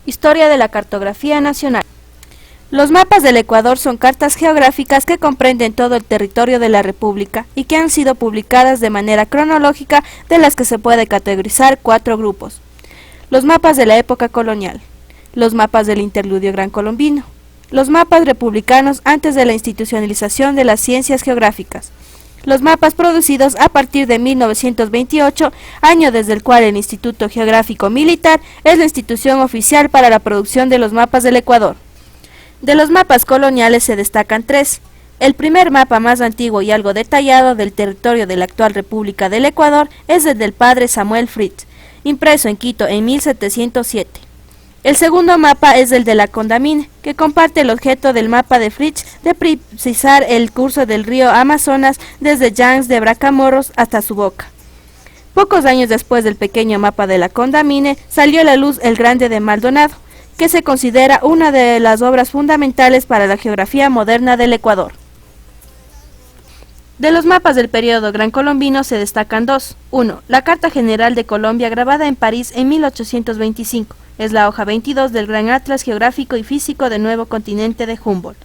Historia de la cartografía nacional. Los mapas del Ecuador son cartas geográficas que comprenden todo el territorio de la República y que han sido publicadas de manera cronológica, de las que se puede categorizar 4 grupos. Los mapas de la época colonial, los mapas del interludio gran colombino, los mapas republicanos antes de la institucionalización de las ciencias geográficas, los mapas producidos a partir de 1928, año desde el cual el Instituto Geográfico Militar es la institución oficial para la producción de los mapas del Ecuador. De los mapas coloniales se destacan 3. El primer mapa más antiguo y algo detallado del territorio de la actual República del Ecuador es el del padre Samuel Fritz, impreso en Quito en 1707. El segundo mapa es el de la Condamine, que comparte el objeto del mapa de Fritz de precisar el curso del río Amazonas desde Llanes de Bracamoros hasta su boca. Pocos años después del pequeño mapa de la Condamine, salió a la luz el Grande de Maldonado, que se considera una de las obras fundamentales para la geografía moderna del Ecuador. De los mapas del periodo gran colombino se destacan 2. 1. La Carta General de Colombia, grabada en París en 1825. Es la hoja 22 del Gran Atlas Geográfico y Físico del Nuevo Continente de Humboldt.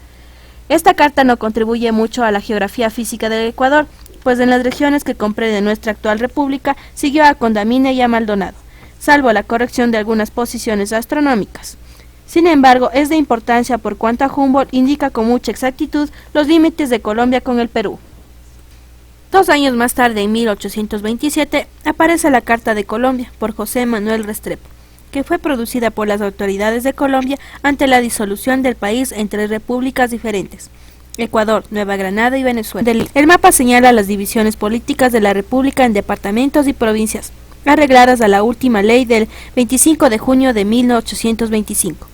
Esta carta no contribuye mucho a la geografía física del Ecuador, pues en las regiones que comprende nuestra actual república siguió a Condamine y a Maldonado, salvo la corrección de algunas posiciones astronómicas. Sin embargo, es de importancia por cuanto a Humboldt indica con mucha exactitud los límites de Colombia con el Perú. 2 años más tarde, en 1827, aparece la Carta de Colombia por José Manuel Restrepo, que fue producida por las autoridades de Colombia ante la disolución del país en 3 repúblicas diferentes: Ecuador, Nueva Granada y Venezuela. El mapa señala las divisiones políticas de la república en departamentos y provincias, arregladas a la última ley del 25 de junio de 1825.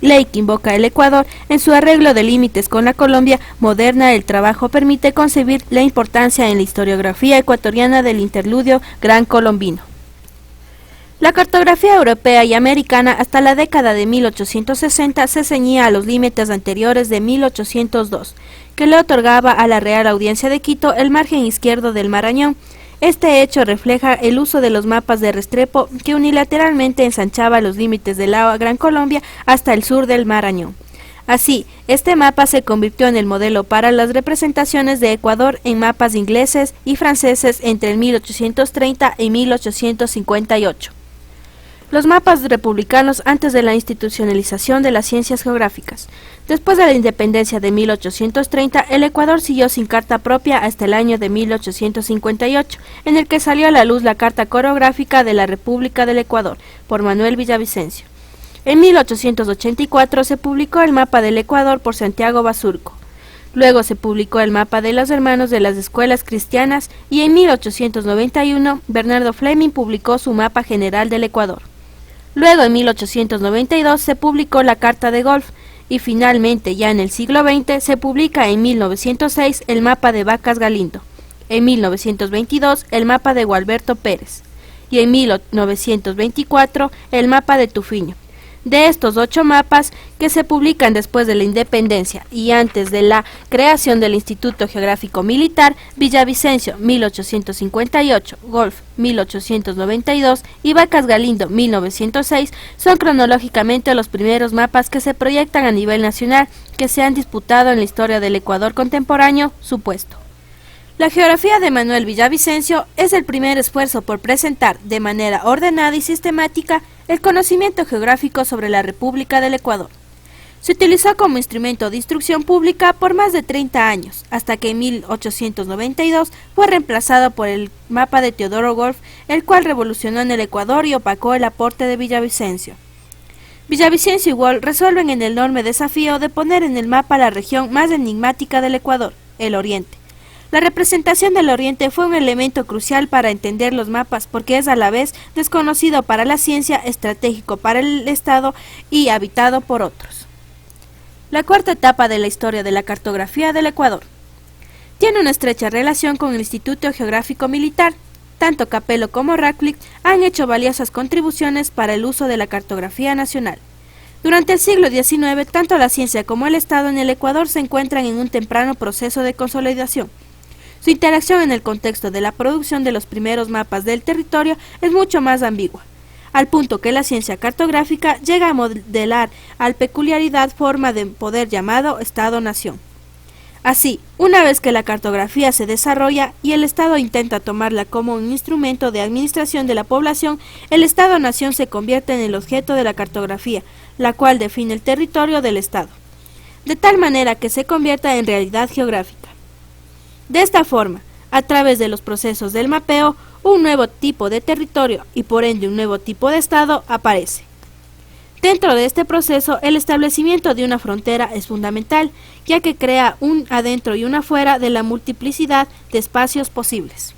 Ley que invoca el Ecuador en su arreglo de límites con la Colombia moderna. El trabajo permite concebir la importancia en la historiografía ecuatoriana del interludio gran colombino. La cartografía europea y americana hasta la década de 1860 se ceñía a los límites anteriores de 1802, que le otorgaba a la Real Audiencia de Quito el margen izquierdo del Marañón. Este hecho refleja el uso de los mapas de Restrepo, que unilateralmente ensanchaba los límites de la Gran Colombia hasta el sur del Marañón. Así, este mapa se convirtió en el modelo para las representaciones de Ecuador en mapas ingleses y franceses entre el 1830 y 1858. Los mapas republicanos antes de la institucionalización de las ciencias geográficas. Después de la independencia de 1830, el Ecuador siguió sin carta propia hasta el año de 1858, en el que salió a la luz la Carta Coreográfica de la República del Ecuador, por Manuel Villavicencio. En 1884 se publicó el Mapa del Ecuador por Santiago Basurco. Luego se publicó el Mapa de los Hermanos de las Escuelas Cristianas y en 1891 Bernardo Fleming publicó su Mapa General del Ecuador. Luego, en 1892, se publicó la Carta de Golf, y finalmente, ya en el siglo XX, se publica en 1906 el Mapa de Vacas Galindo, en 1922 el Mapa de Gualberto Pérez, y en 1924 el Mapa de Tufiño. De estos 8 mapas, que se publican después de la independencia y antes de la creación del Instituto Geográfico Militar, Villavicencio 1858, Golf 1892 y Vacas Galindo 1906 son cronológicamente los primeros mapas que se proyectan a nivel nacional que se han disputado en la historia del Ecuador contemporáneo supuesto. La geografía de Manuel Villavicencio es el primer esfuerzo por presentar de manera ordenada y sistemática el conocimiento geográfico sobre la República del Ecuador. Se utilizó como instrumento de instrucción pública por más de 30 años, hasta que en 1892 fue reemplazado por el mapa de Teodoro Wolff, el cual revolucionó en el Ecuador y opacó el aporte de Villavicencio. Villavicencio y Wolff resuelven el enorme desafío de poner en el mapa la región más enigmática del Ecuador, el Oriente. La representación del Oriente fue un elemento crucial para entender los mapas, porque es a la vez desconocido para la ciencia, estratégico para el Estado y habitado por otros. La cuarta etapa de la historia de la cartografía del Ecuador tiene una estrecha relación con el Instituto Geográfico Militar. Tanto Capello como Radcliffe han hecho valiosas contribuciones para el uso de la cartografía nacional. Durante el siglo XIX, tanto la ciencia como el Estado en el Ecuador se encuentran en un temprano proceso de consolidación. Su interacción en el contexto de la producción de los primeros mapas del territorio es mucho más ambigua. al punto que la ciencia cartográfica llega a modelar al peculiaridad forma de poder llamado Estado-Nación. Así, una vez que la cartografía se desarrolla y el Estado intenta tomarla como un instrumento de administración de la población, el Estado-Nación se convierte en el objeto de la cartografía, la cual define el territorio del Estado, de tal manera que se convierta en realidad geográfica. De esta forma, a través de los procesos del mapeo, un nuevo tipo de territorio y por ende un nuevo tipo de Estado aparece. Dentro de este proceso, el establecimiento de una frontera es fundamental, ya que crea un adentro y un afuera de la multiplicidad de espacios posibles.